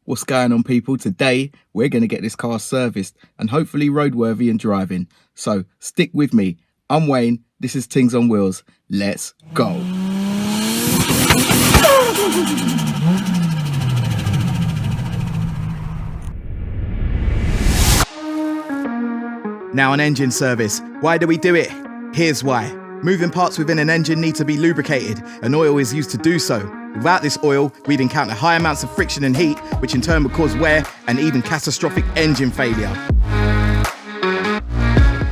What's going on, people? Today, we're going to get this car serviced and hopefully roadworthy and driving. So stick with me. I'm Wayne. This is Things on Wheels. Let's go. Now on engine service. Why do we do it? Here's why. Moving parts within an engine need to be lubricated, and oil is used to do so. Without this oil, we'd encounter high amounts of friction and heat, which in turn would cause wear and even catastrophic engine failure.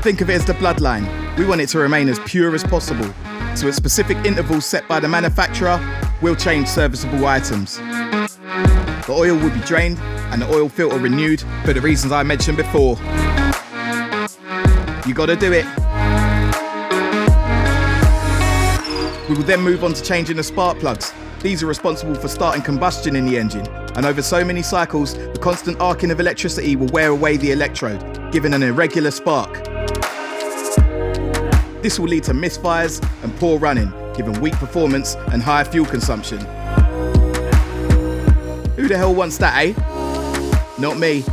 Think of it as the bloodline. We want it to remain as pure as possible. So at specific intervals set by the manufacturer, we'll change serviceable items. The oil will be drained and the oil filter renewed for the reasons I mentioned before. You gotta do it. We will then move on to changing the spark plugs. These are responsible for starting combustion in the engine, and over so many cycles, the constant arcing of electricity will wear away the electrode, giving an irregular spark. This will lead to misfires and poor running, giving weak performance and higher fuel consumption. Who the hell wants that, eh? Not me.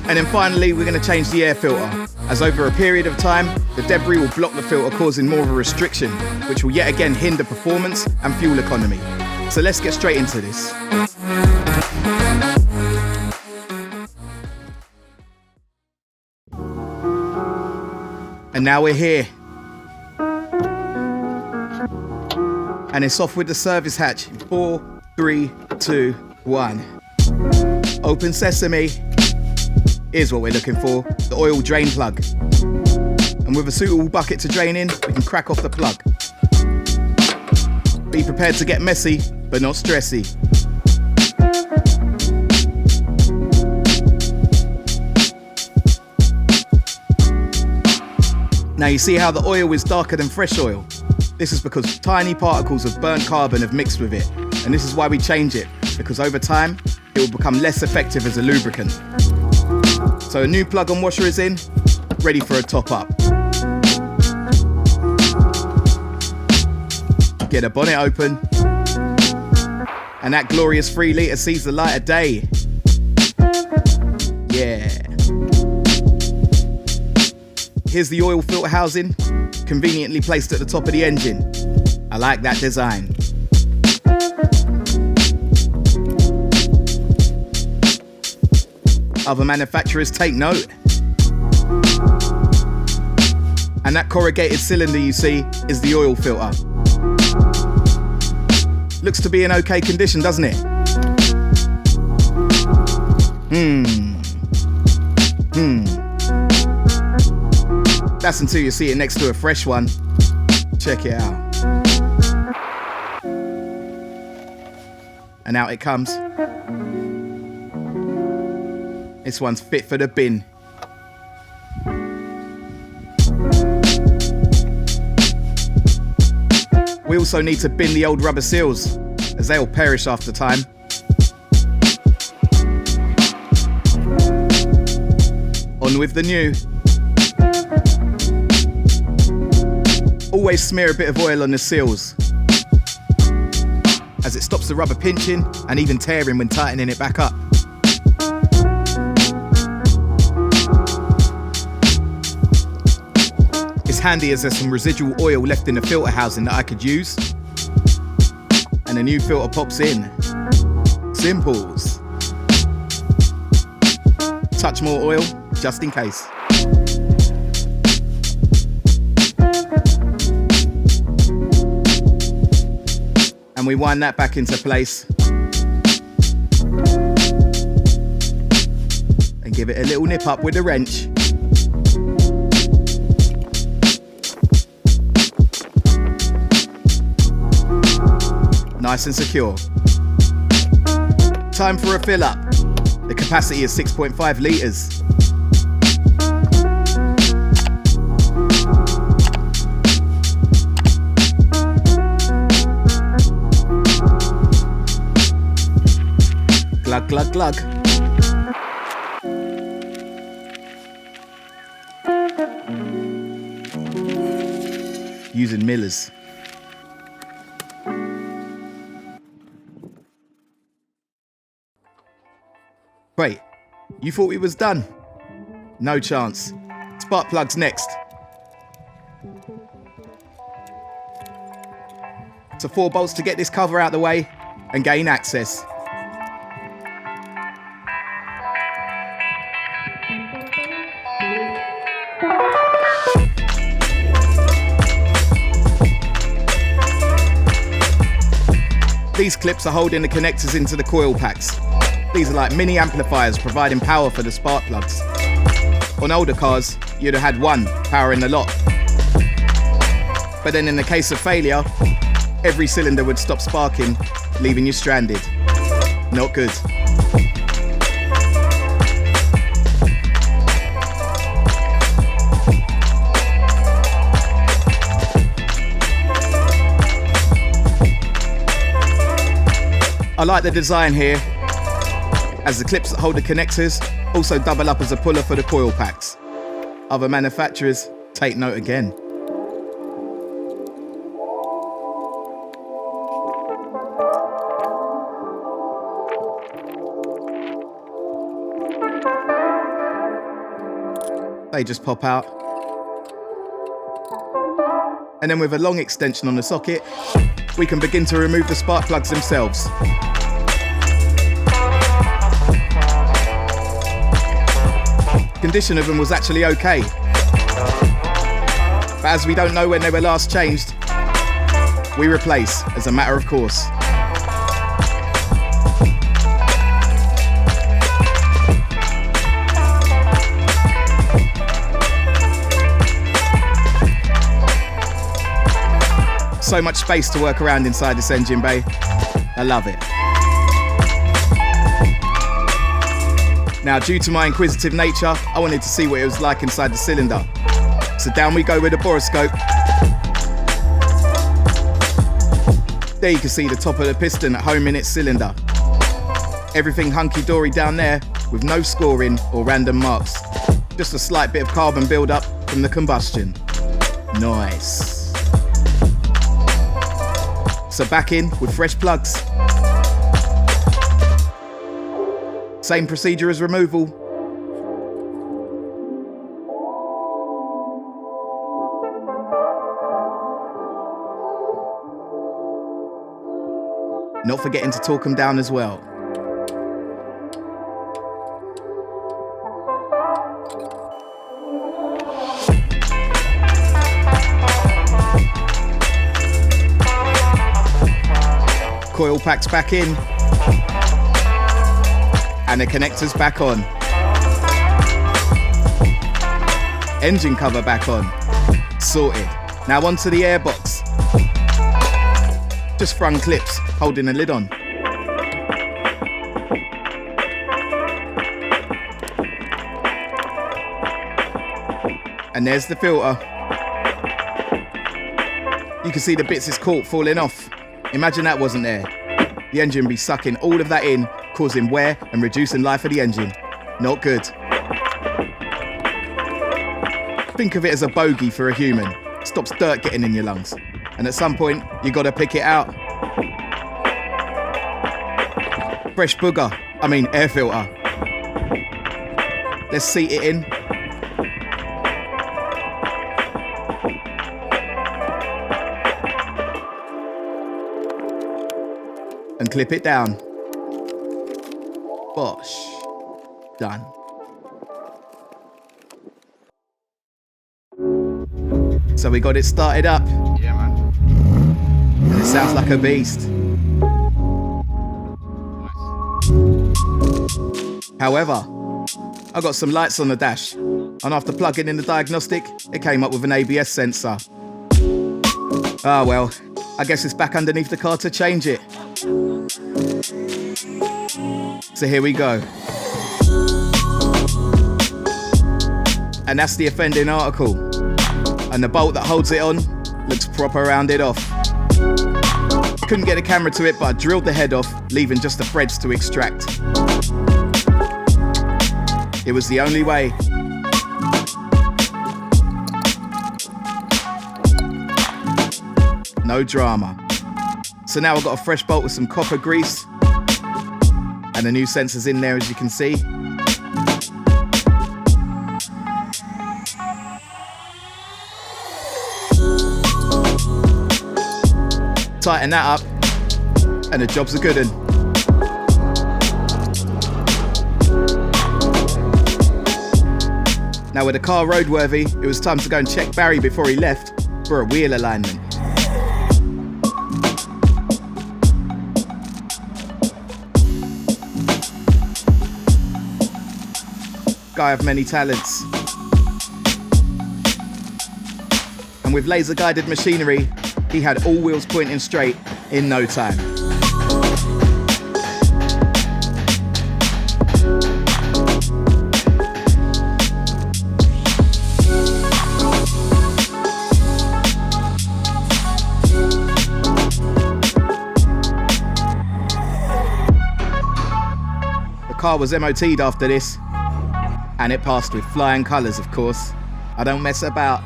And then finally, we're going to change the air filter, as over a period of time, the debris will block the filter, causing more of a restriction, which will yet again hinder performance and fuel economy. So let's get straight into this. And now we're here. And it's off with the service hatch. 4, 3, 2, 1. Open sesame. Here's what we're looking for, the oil drain plug. And with a suitable bucket to drain in, we can crack off the plug. Be prepared to get messy, but not stressy. Now you see how the oil is darker than fresh oil? This is because tiny particles of burnt carbon have mixed with it. And this is why we change it, because over time, it will become less effective as a lubricant. So a new plug and washer is in, ready for a top up. Get a bonnet open, and that glorious 3 litre sees the light of day. Yeah. Here's the oil filter housing, conveniently placed at the top of the engine. I like that design. Other manufacturers take note. And that corrugated cylinder you see is the oil filter. Looks to be in okay condition, doesn't it? That's until you see it next to a fresh one. Check it out. And out it comes. This one's fit for the bin. We also need to bin the old rubber seals, as they'll perish after time. On with the new. Always smear a bit of oil on the seals, as it stops the rubber pinching and even tearing when tightening it back up. It's handy as there's some residual oil left in the filter housing that I could use. And a new filter pops in. Simples. Touch more oil, just in case. And we wind that back into place. And give it a little nip up with a wrench. Nice and secure. Time for a fill up. The capacity is 6.5 litres. Glug, glug, glug. Using millers. Wait, you thought we was done? No chance. Spark plugs next. So 4 bolts to get this cover out the way and gain access. These clips are holding the connectors into the coil packs. These are like mini amplifiers providing power for the spark plugs. On older cars, you'd have had one powering the lot. But then in the case of failure, every cylinder would stop sparking, leaving you stranded. Not good. I like the design here, as the clips that hold the connectors also double up as a puller for the coil packs. Other manufacturers, take note again. They just pop out. And then with a long extension on the socket, we can begin to remove the spark plugs themselves. Condition of them was actually okay. But as we don't know when they were last changed, we replace as a matter of course. So much space to work around inside this engine bay. I love it. Now, due to my inquisitive nature, I wanted to see what it was like inside the cylinder. So down we go with a boroscope. There you can see the top of the piston at home in its cylinder. Everything hunky-dory down there with no scoring or random marks. Just a slight bit of carbon build-up from the combustion. Nice. So back in with fresh plugs. Same procedure as removal. Not forgetting to torque them down as well. Coil packs back in. And the connectors back on. Engine cover back on. Sorted. Now onto the airbox. Just front clips holding the lid on. And there's the filter. You can see the bits it's caught falling off. Imagine that wasn't there. The engine would be sucking all of that in, causing wear and reducing life of the engine. Not good. Think of it as a bogey for a human. Stops dirt getting in your lungs. And at some point, you gotta pick it out. Fresh booger, air filter. Let's seat it in. And clip it down. Bosh. Done. So we got it started up. Yeah, man. And it sounds like a beast. However, I got some lights on the dash, and after plugging in the diagnostic, it came up with an ABS sensor. Ah well, I guess it's back underneath the car to change it. So here we go. And that's the offending article. And the bolt that holds it on looks proper rounded off. Couldn't get a camera to it, but I drilled the head off, leaving just the threads to extract. It was the only way. No drama. So now I've got a fresh bolt with some copper grease. And the new sensor's in there, as you can see. Tighten that up, and the job's a good one. Now with the car roadworthy, it was time to go and check Barry before he left for a wheel alignment. Guy of many talents. And with laser guided machinery, he had all wheels pointing straight in no time. The car was MOT'd after this, and it passed with flying colours, of course. I don't mess about.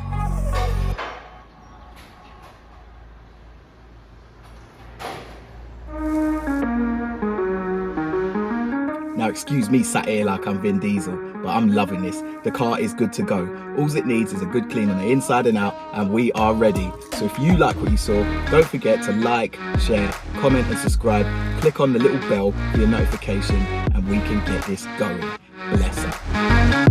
Now excuse me sat here like I'm Vin Diesel, but I'm loving this. The car is good to go. All it needs is a good clean on the inside and out, and we are ready. So if you like what you saw, don't forget to like, share, comment and subscribe. Click on the little bell for your notification, and we can get this going. Bless her.